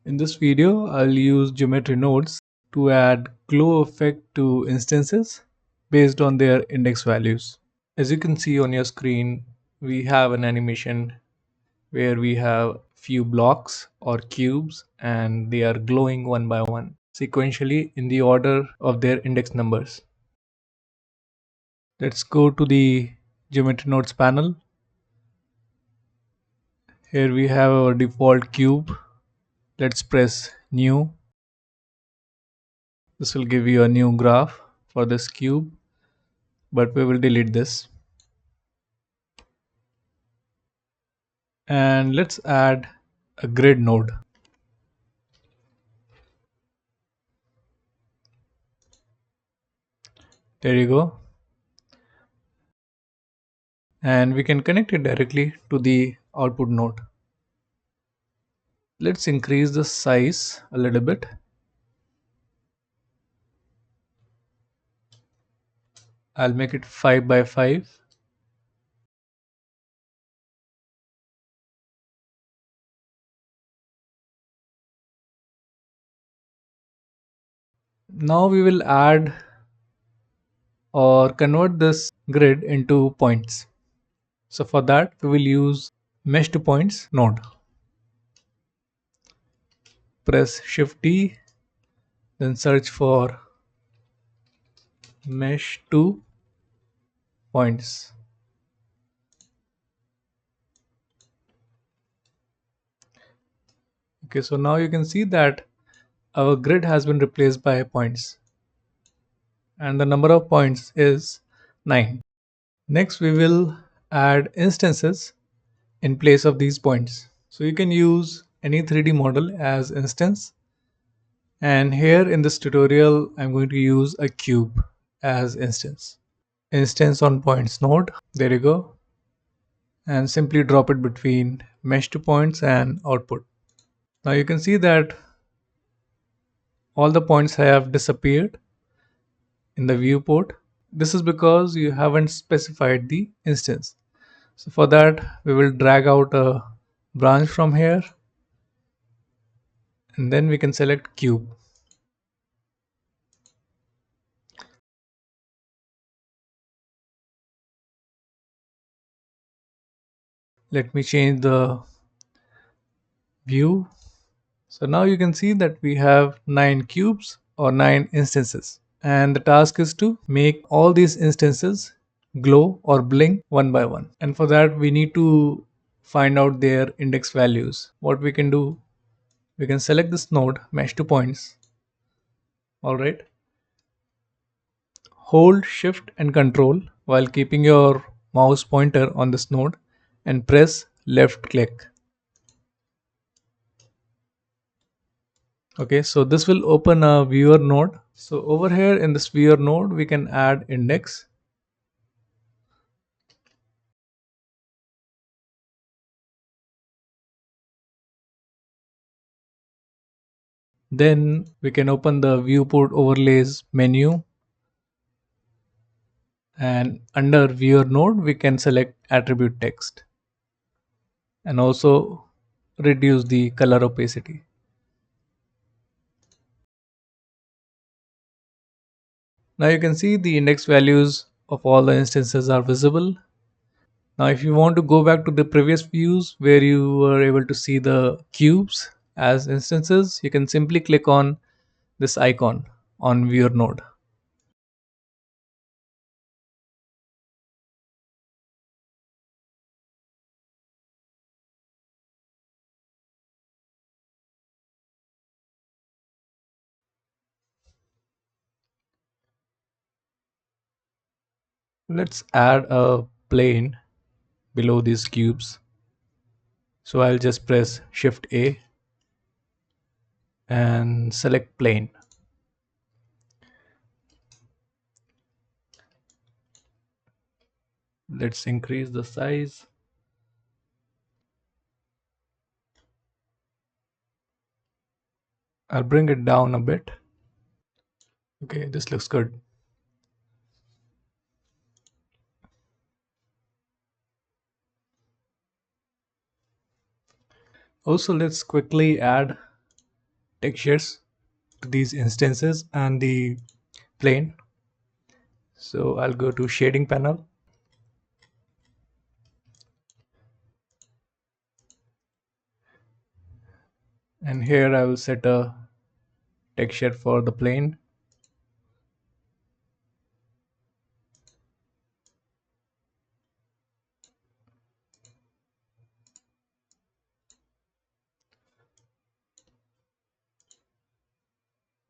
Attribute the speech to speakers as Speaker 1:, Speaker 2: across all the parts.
Speaker 1: In this video, I'll use geometry nodes to add glow effect to instances based on their index values. As you can see on your screen, we have an animation where we have few blocks or cubes and they are glowing one by one sequentially in the order of their index numbers. Let's go to the geometry nodes panel. Here we have our default cube. Let's press new. This will give you a new graph for this cube, but we will delete this. And let's add a grid node. There you go. And we can connect it directly to the output node. Let's increase the size a little bit. I'll make it 5 by 5. Now we will add or convert this grid into points. So for that we will use mesh to points node. Press Shift T, then search for mesh to points. Okay, so now you can see that our grid has been replaced by points and the number of points is 9. Next we will add instances in place of these points. So you can use any 3D model as instance, and here in this tutorial I'm going to use a cube as instance. Instance on points node, there you go, and simply drop it between mesh to points and output. Now you can see that all the points have disappeared in the viewport. This is because you haven't specified the instance. So for that we will drag out a branch from here and then we can select cube. Let me change the view. So now you can see that we have 9 cubes or 9 instances, and the task is to make all these instances glow or blink one by one, and for that we need to find out their index values. What we can do, we can select this node mesh to points. All right, hold shift and control while keeping your mouse pointer on this node and press left click. Okay, so this will open a viewer node. So over here in this viewer node we can add index. Then we can open the viewport overlays menu, and under viewer node we can select attribute text and also reduce the color opacity. Now you can see the index values of all the instances are visible. Now if you want to go back to the previous views where you were able to see the cubes as instances, you can simply click on this icon on viewer node. Let's add a plane below these cubes. So I'll just press Shift A and select plane. Let's increase the size. I'll bring it down a bit. Okay, this looks good. Also, let's quickly add textures to these instances and the plane. So I'll go to shading panel, and here I will set a texture for the plane.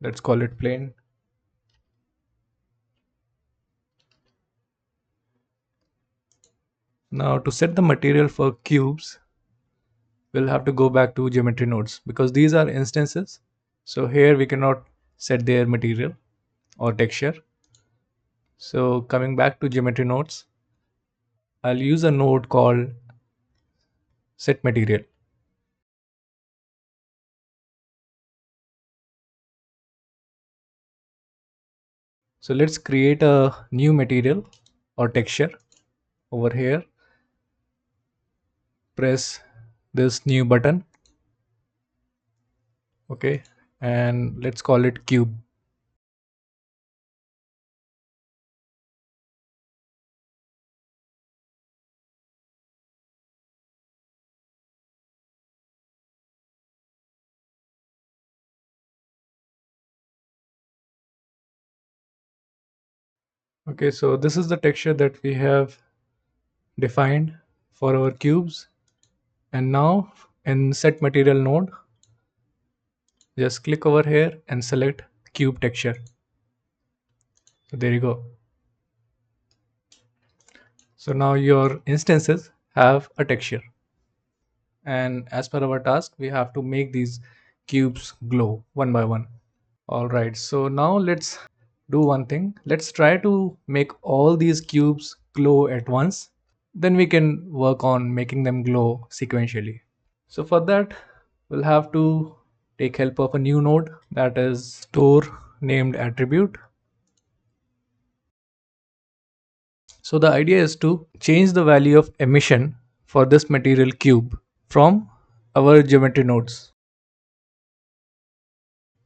Speaker 1: Let's call it plane. Now to set the material for cubes, we'll have to go back to geometry nodes because these are instances. So here we cannot set their material or texture. So coming back to geometry nodes, I'll use a node called set material. So let's create a new material or texture over here. Press this new button. Okay, and let's call it cube. Okay, so this is the texture that we have defined for our cubes. And now in set material node, just click over here and select cube texture. So there you go. So now your instances have a texture. And as per our task, we have to make these cubes glow one by one. All right, so now let's do one thing. Let's try to make all these cubes glow at once. Then we can work on making them glow sequentially. So for that, we'll have to take help of a new node, that is store named attribute. So the idea is to change the value of emission for this material cube from our geometry nodes.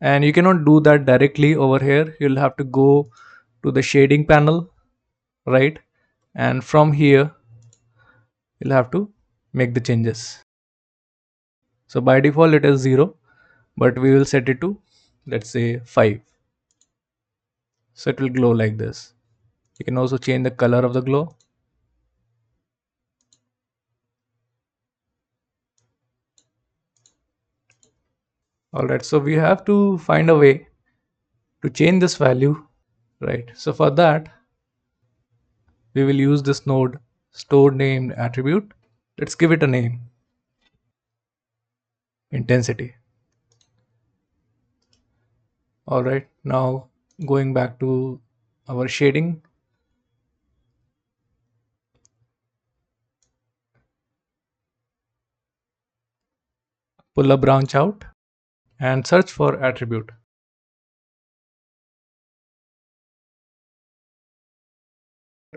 Speaker 1: And you cannot do that directly over here. You'll have to go to the shading panel, right? And from here, you'll have to make the changes. So by default, it is 0, but we will set it to, let's say, 5. So it will glow like this. You can also change the color of the glow. Alright, so we have to find a way to change this value, right? So for that, we will use this node store named attribute. Let's give it a name, intensity. Alright, now going back to our shading, pull a branch out and search for attribute.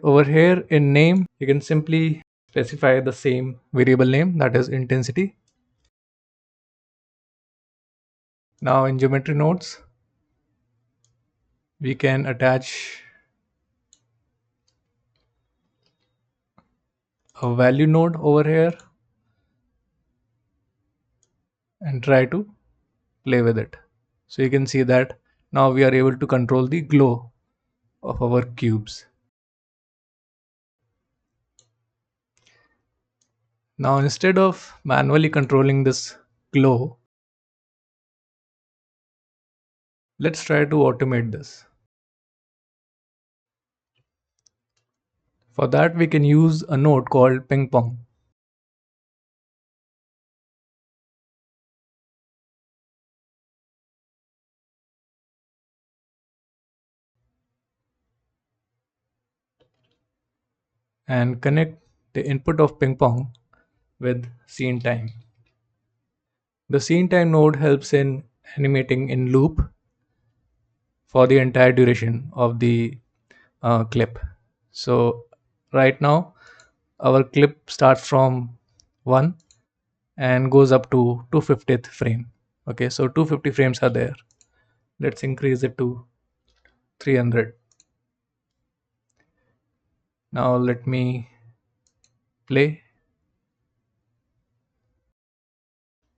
Speaker 1: Over here in name, you can simply specify the same variable name, that is intensity. Now in geometry nodes, we can attach a value node over here and try to play with it. So you can see that now we are able to control the glow of our cubes. Now instead of manually controlling this glow, let's try to automate this. For that we can use a node called ping pong. And connect the input of ping pong with scene time. The scene time node helps in animating in loop for the entire duration of the clip. So right now our clip starts from 1 and goes up to 250th frame. Okay, so 250 frames are there. Let's increase it to 300. Now let me play.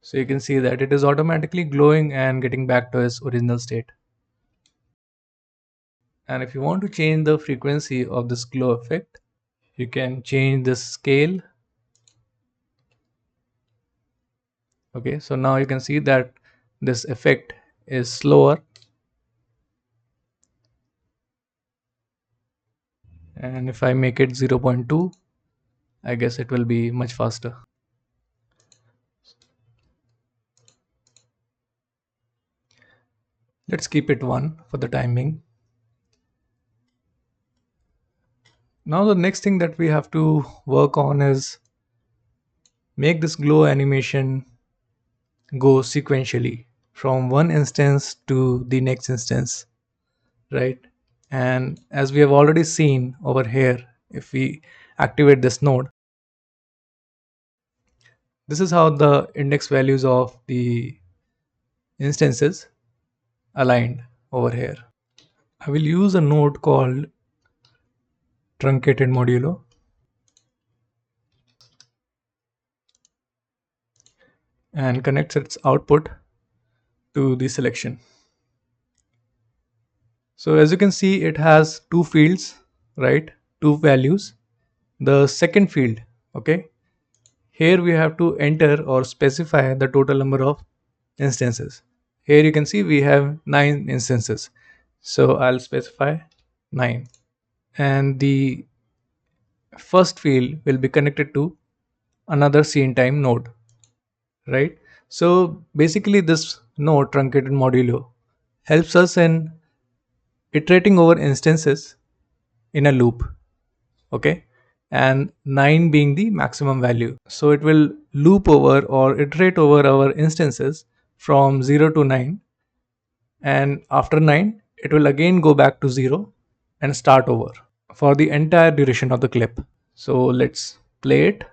Speaker 1: So you can see that it is automatically glowing and getting back to its original state. And if you want to change the frequency of this glow effect, you can change the scale. Okay, so now you can see that this effect is slower, and if I make it 0.2, I guess it will be much faster. Let's keep it 1 for the timing. Now the next thing that we have to work on is make this glow animation go sequentially from one instance to the next instance, right? And as we have already seen over here, if we activate this node, this is how the index values of the instances aligned over here. I will use a node called truncated modulo, and connects its output to the selection. So as you can see, it has two fields, right? Two values. The second field, okay, here we have to enter or specify the total number of instances. Here you can see we have 9 instances. So I'll specify 9. And the first field will be connected to another scene time node, right? So basically this node truncated modulo helps us in iterating over instances in a loop, okay, and 9 being the maximum value. So it will loop over or iterate over our instances from 0 to 9, and after 9 it will again go back to 0 and start over for the entire duration of the clip. So let's play it.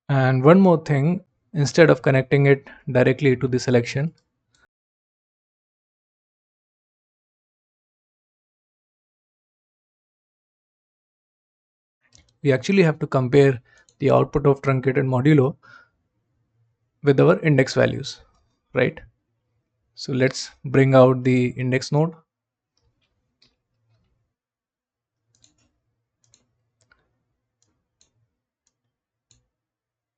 Speaker 1: And one more thing, instead of connecting it directly to the selection, we actually have to compare the output of truncated modulo with our index values, right? So let's bring out the index node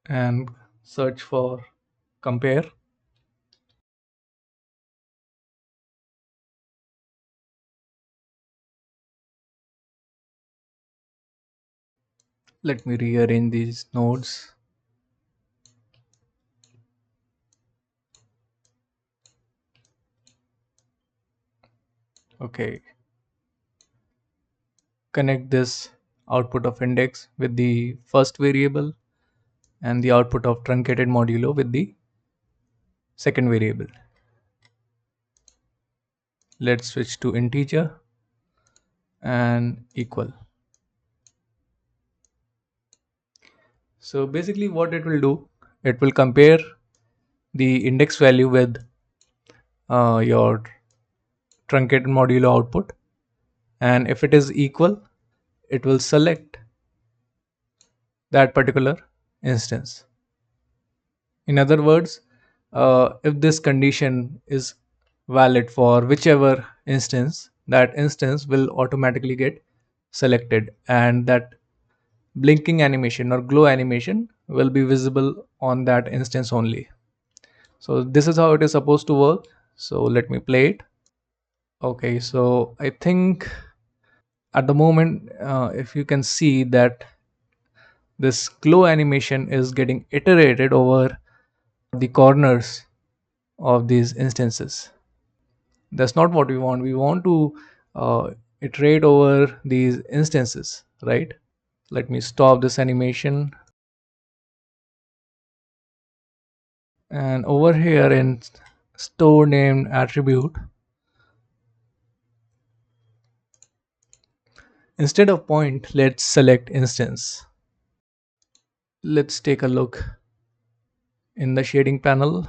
Speaker 1: and search for compare. Let me rearrange these nodes. Okay, connect this output of index with the first variable and the output of truncated modulo with the second variable. Let's switch to integer and equal. So basically what it will do, it will compare the index value with your truncated modulo output, and if it is equal, it will select that particular instance. In other words, if this condition is valid for whichever instance, that instance will automatically get selected, and that blinking animation or glow animation will be visible on that instance only. So this is how it is supposed to work. So let me play it. Okay, so I think at the moment, if you can see that this glow animation is getting iterated over the corners of these instances. That's not what we want. We want to iterate over these instances, right? Let me stop this animation. And over here in store named attribute, Instead of point, let's select instance. Let's take a look in the shading panel.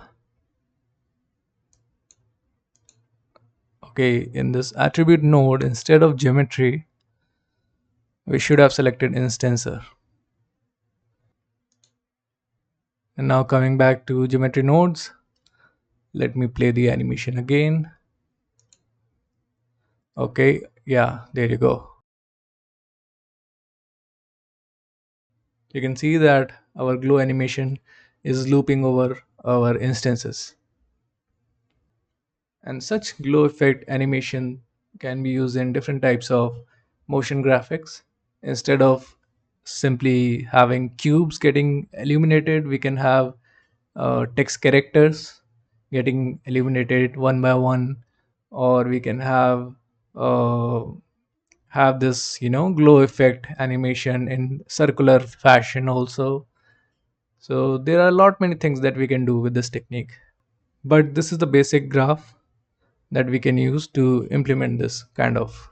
Speaker 1: Okay, in this attribute node, instead of geometry, we should have selected instancer. And now coming back to geometry nodes, let me play the animation again. Okay, yeah, there you go. You can see that our glow animation is looping over our instances. And such glow effect animation can be used in different types of motion graphics. Instead of simply having cubes getting illuminated, we can have text characters getting illuminated one by one, or we can uh, have this glow effect animation in circular fashion also. So there are a lot many things that we can do with this technique, but this is the basic graph that we can use to implement this kind of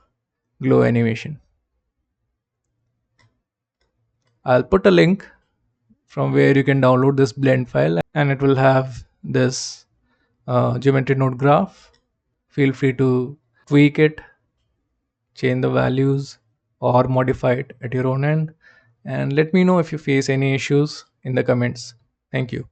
Speaker 1: glow animation. I'll put a link from where you can download this blend file, and it will have this geometry node graph. Feel free to tweak it, change the values, or modify it at your own end, and let me know if you face any issues in the comments. Thank you.